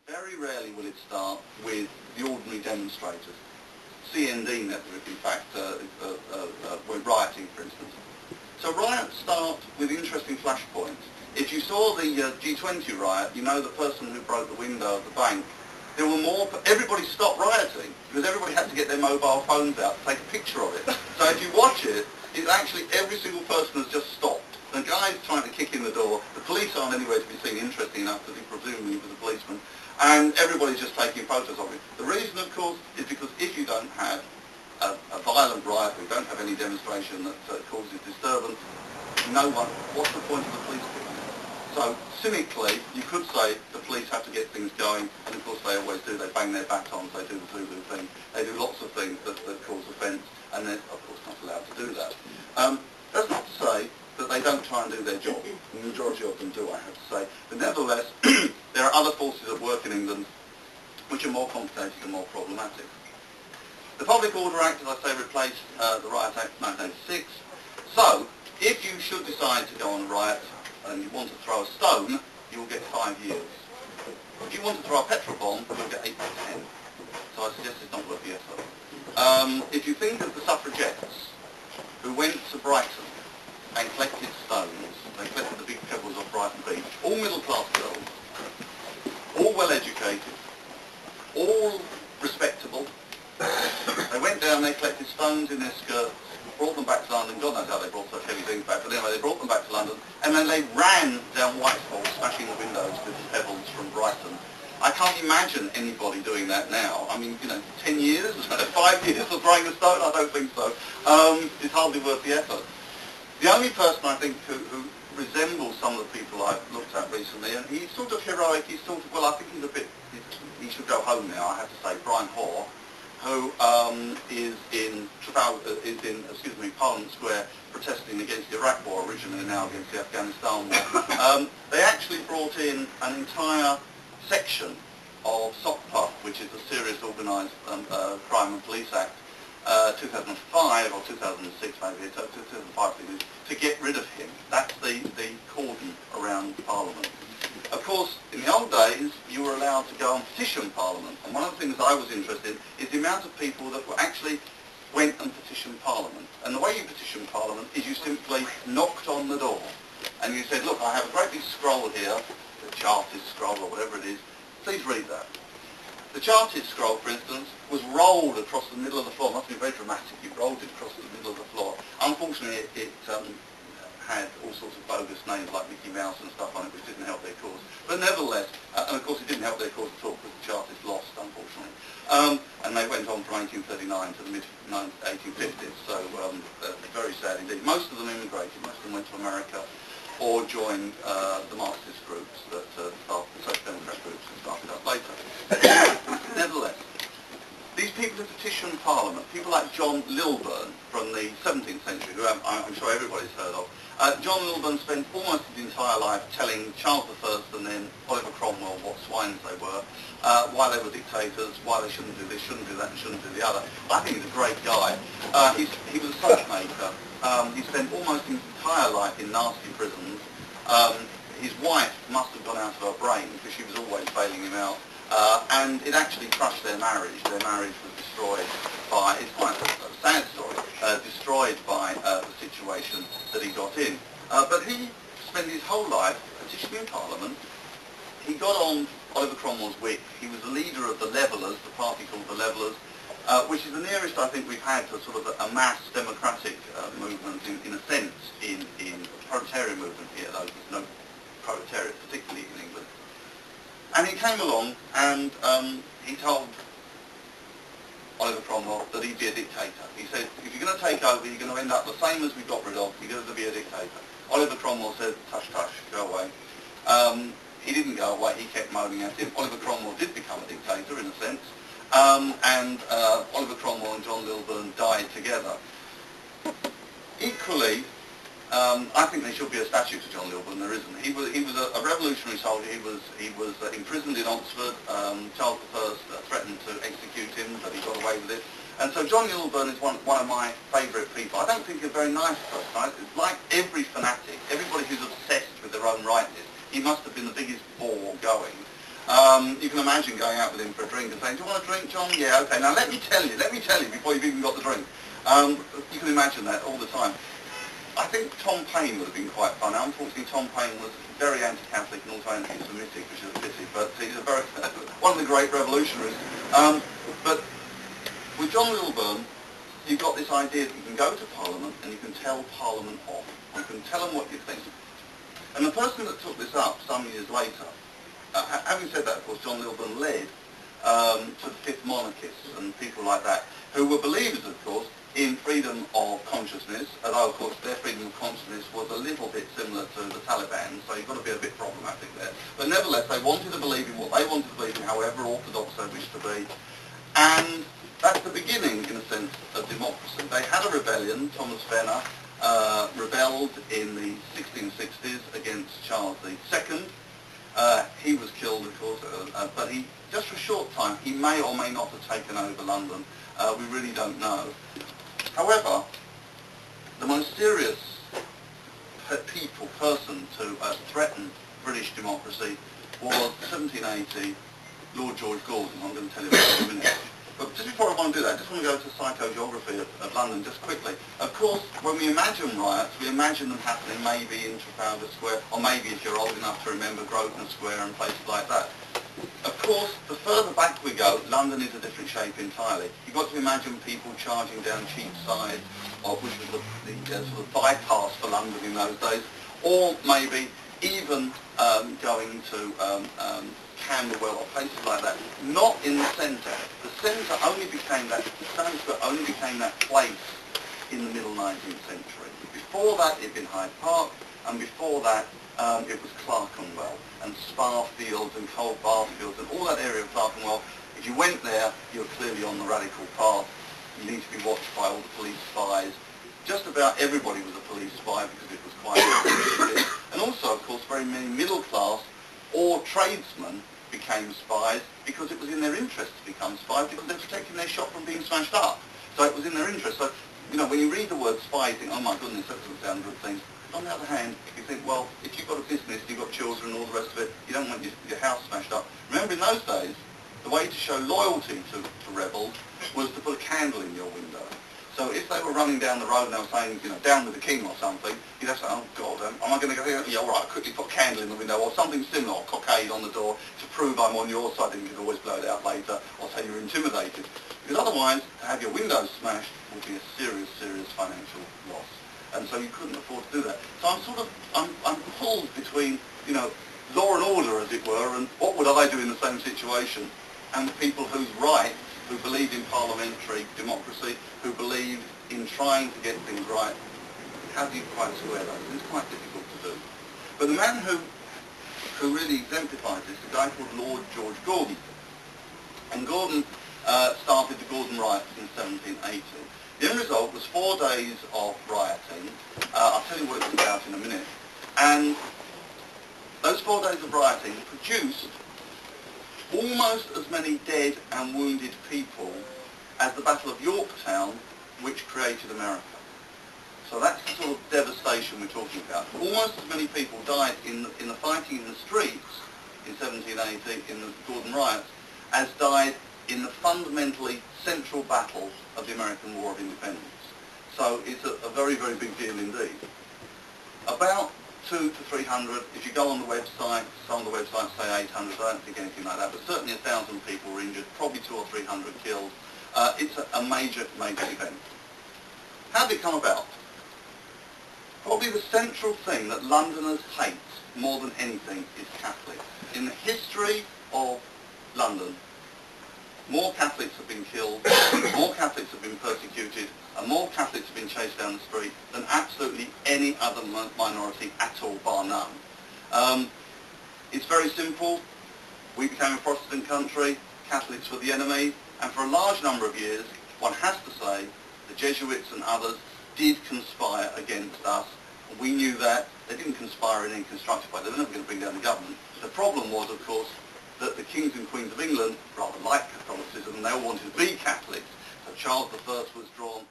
Very rarely will it start with the ordinary demonstrators. CND never, in fact, were rioting, for instance. So riots start with interesting flashpoints. If you saw the G20 riot, you know the person who broke the window of the bank. There were more. Everybody stopped rioting because everybody had to get their mobile phones out to take a picture of it. So if you watch it, it's actually every single person has just stopped. The guy's trying to kick in the door. The police aren't anywhere to be seen, interesting enough, because he presumably was a policeman. And everybody's just taking photos of it. The reason, of course, is because if you don't have a violent riot, we don't have any demonstration that causes disturbance, no one, what's the point of the police being there? So, cynically, you could say the police have to get things going, and of course they always do. They bang their batons, they do the Zulu thing, they do lots of things that cause offence, and they're, of course, not allowed to do that. That's not to say that they don't try and do their job. The majority of them do, I have to say. But nevertheless, there are other forces at work in England which are more complicated and more problematic. The Public Order Act, as I say, replaced the Riot Act of 1986. So, if you should decide to go on a riot and you want to throw a stone, you will get 5 years. If you want to throw a petrol bomb, you'll get 8 to 10. So I suggest it's not worth the effort. If you think of the suffragettes who went to Brighton and collected stones, they collected the big pebbles off Brighton Beach, all middle-class girls, all well-educated, all respectable. They went down, they collected stones in their skirts, brought them back to London. God knows how they brought such heavy things back, but anyway, they brought them back to London, and then they ran down Whitehall, smashing the windows with the pebbles from Brighton. I can't imagine anybody doing that now. I mean, 10 years, 5 years of throwing a stone? I don't think so. It's hardly worth the effort. The only person I think who resembles some of the people I've looked at recently, and he's sort of heroic, he's sort of, well, I think he should go home now, I have to say, Brian Hoare, who is in Parliament Square protesting against the Iraq War originally, and now against the Afghanistan War. They actually brought in an entire section of SOCPA, which is the Serious Organised Crime and Police Act, 2005 or 2006 maybe, 2005 to get rid of him. That's the cordon around Parliament. Of course, in the old days, you were allowed to go and petition Parliament, and one of the things I was interested in is the amount of people that were actually went and petitioned Parliament. And the way you petition Parliament is you simply knocked on the door, and you said, look, I have a great big scroll here, the Chartist scroll or whatever it is, please read that. The Chartist scroll, for instance, was rolled across the middle of the floor. It must have been very dramatic. You rolled it across the middle of the floor. Unfortunately, it had all sorts of bogus names like Mickey Mouse and stuff on it, which didn't help their cause. But nevertheless, and of course it didn't help their cause at all because the Chartists lost, unfortunately. And they went on from 1839 to the mid-1850s, so very sad indeed. Most of them immigrated. Most of them went to America or joined the Marxist groups that started, the Social Democrat groups that started up later. Nevertheless, these people who petitioned Parliament, people like John Lilburne from the 17th century, who I'm sure everybody's heard of, John Lilburne spent almost his entire life telling Charles I and then Oliver Cromwell what swines they were, why they were dictators, why they shouldn't do this, shouldn't do that, and shouldn't do the other. I think he's a great guy. He was a soap maker. He spent almost his entire life in nasty prisons. His wife must have gone out of her brain because she was always bailing him out. And it actually crushed their marriage. Their marriage was destroyed by, it's quite a sad story, destroyed by the situation that he got in. But he spent his whole life petitioning Parliament. He got on Oliver Cromwell's wick. He was the leader of the Levellers, the party called the Levellers, which is the nearest I think we've had to sort of a mass democratic movement in a sense in the proletarian movement here, though there's no proletariat particularly in England. And he came along and he told Oliver Cromwell that he'd be a dictator. He said, if you're going to take over, you're going to end up the same as we got rid of, you're going to be a dictator. Oliver Cromwell said, tush, tush, go away. He didn't go away, he kept moaning at him. Oliver Cromwell did become a dictator in a sense, and Oliver Cromwell and John Lilburne died together. Equally, I think there should be a statue to John Lilburne. There isn't. He was a revolutionary soldier. He was imprisoned in Oxford. Charles I threatened to execute him, but he got away with it. And so John Lilburne is one of my favourite people. I don't think he's a very nice person. Like every fanatic, everybody who's obsessed with their own rightness, he must have been the biggest bore going. you can imagine going out with him for a drink and saying, do you want a drink, John? Yeah, okay, now let me tell you before you've even got the drink. You can imagine that all the time. I think Tom Paine would have been quite fun. Unfortunately, Tom Paine was very anti-Catholic and also anti-Semitic, which is a pity, but he's a very, one of the great revolutionaries. But with John Lilburne, you've got this idea that you can go to Parliament and you can tell Parliament off. You can tell them what you think. And the person that took this up some years later, having said that, of course, John Lilburne led to the Fifth Monarchists and people like that, who were believers, of course, in freedom of consciousness, although, of course, their freedom of consciousness was a little bit similar to the Taliban, so you've got to be a bit problematic there. But nevertheless, they wanted to believe in what they wanted to believe in, however orthodox they wished to be. And that's the beginning, in a sense, of democracy. They had a rebellion. Thomas Venner rebelled in the 1660s against Charles II. He was killed, of course, but he, just for a short time, he may or may not have taken over London. We really don't know. However, the most serious person to threaten British democracy was 1780, Lord George Gordon. I'm going to tell you about that in a minute. But just before I want to do that, I just want to go to psychogeography of London just quickly. Of course, when we imagine riots, we imagine them happening maybe in Trafalgar Square, or maybe, if you're old enough to remember, Grosvenor Square and places like that. Of course, the further back we go, London is a different shape entirely. You've got to imagine people charging down Cheapside, which was the sort of bypass for London in those days, or maybe even going to Camberwell or places like that. Not in the centre. The centre only became that, the Stone Square only became that place in the middle 19th century. Before that, it'd been Hyde Park, and before that, it was Clerkenwell and Sparfields and Cold Bathfields and all that area of Clerkenwell. If you went there, you were clearly on the radical path. You need to be watched by all the police spies. Just about everybody was a police spy because it was quite expensive. And also, of course, very many middle class or tradesmen became spies because it was in their interest to become spies because they're protecting their shop from being smashed up. So it was in their interest. So, you know, when you read the word spy, you think, oh my goodness, that doesn't sound good things. On the other hand, you think, well, if you've got a business, you've got children and all the rest of it, you don't want your house smashed up. Remember, in those days, the way to show loyalty to rebels was to put a candle in your window. So if they were running down the road and they were saying, you know, down with the king or something, you'd have to say, oh God, am I going to go here? Yeah, all right, quickly put a candle in the window or something similar, or cockade on the door to prove I'm on your side, and you can always blow it out later or say you're intimidated. Because otherwise, to have your windows smashed would be a serious, serious financial loss. And so you couldn't afford to do that. So I'm pulled between, you know, law and order, as it were, and what would I do in the same situation, and people whose rights, who believed in parliamentary democracy, who believed in trying to get things right. How do you quite square those? It's quite difficult to do. But the man who really exemplifies this, a guy called Lord George Gordon. And Gordon started the Gordon Riots in 1780. The end result was 4 days of rioting. I'll tell you what it was about in a minute. And those 4 days of rioting produced almost as many dead and wounded people as the Battle of Yorktown, which created America. So that's the sort of devastation we're talking about. Almost as many people died in the fighting in the streets in 1780, in the Gordon Riots, as died in the fundamentally central battle of the American War of Independence. So it's a very, very big deal indeed. About 200 to 300, if you go on the website, some of the websites say 800, I don't think anything like that, but certainly 1,000 people were injured, probably 200 or 300 killed. It's a major, major event. How did it come about? Probably the central thing that Londoners hate more than anything is Catholics. In the history of London, more Catholics have been killed, more Catholics have been persecuted, and more Catholics have been chased down the street than absolutely any other minority at all, bar none. It's very simple. We became a Protestant country, Catholics were the enemy, and for a large number of years, one has to say, the Jesuits and others did conspire against us. We knew that. They didn't conspire in any constructive way. They were never going to bring down the government. The problem was, of course, that the kings and queens of England rather liked Catholicism, and they all wanted to be Catholics. So Charles I was drawn.